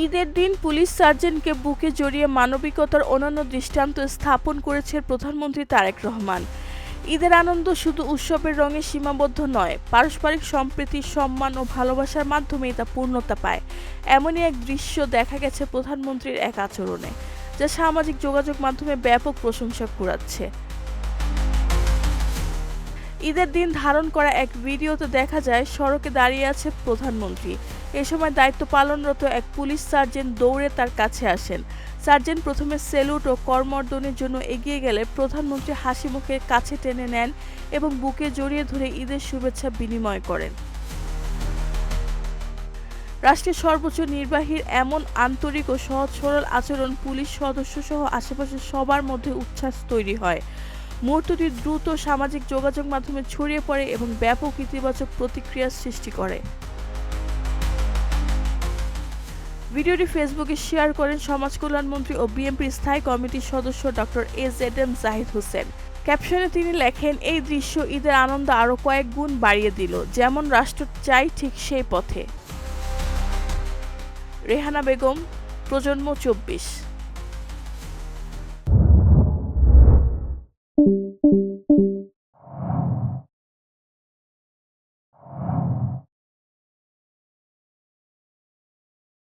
ঈদের দিন পুলিশ সার্জেন্টকে বুকে জড়িয়ে মানবিকতার অনন্য দৃষ্টান্ত স্থাপন করেছেন প্রধানমন্ত্রী তারেক রহমান। ঈদের আনন্দ শুধু উৎসবের রঙে সীমাবদ্ধ নয়, পারস্পরিক সম্প্রীতি, সম্মান ও ভালোবাসার মাধ্যমেই তা পূর্ণতা পায়। এমনই এক দৃশ্য দেখা গেছে প্রধানমন্ত্রীর এক আচরণে, যা সামাজিক যোগাযোগ মাধ্যমে ব্যাপক প্রশংসা কুড়াচ্ছে। ঈদের দিন ধারণ করা এক ভিডিওতে দেখা যায় সড়কে দাঁড়িয়ে আছে প্রধানমন্ত্রী। এ সময় দায়িত্ব পালনরত এক পুলিশ সার্জেন্ট দৌড়ে তার কাছে আসেন। সার্জেন্ট প্রথমে সেলুট ও করমর্দনের জন্য এগিয়ে গেলে প্রধানমন্ত্রী হাসি মুখে কাছে টেনে নেন এবং বুকে জড়িয়ে ধরে ঈদের শুভেচ্ছা বিনিময় করেন। রাষ্ট্রের সর্বোচ্চ নির্বাহীর এমন আন্তরিক ও সহজ সরল আচরণ পুলিশ সদস্য সহ আশেপাশের সবার মধ্যে উচ্ছ্বাস তৈরি হয়। মুহূর্তটি দ্রুত সামাজিক যোগাযোগ মাধ্যমে ছড়িয়ে পড়ে এবং ব্যাপক ইতিবাচক প্রতিক্রিয়ার সৃষ্টি করে। ভিডিওটি ফেসবুকে শেয়ার করেন সমাজ কল্যাণমন্ত্রী ও বিএনপির স্থায়ী কমিটির সদস্য ডক্টর এজেডএম জাহিদ হোসেন। ক্যাপশনে তিনি লেখেন, এই দৃশ্য ঈদের আনন্দ আরও কয়েক গুণ বাড়িয়ে দিল, যেমন রাষ্ট্র চাই ঠিক সেই পথে। রেহানা বেগম, প্রজন্ম 24।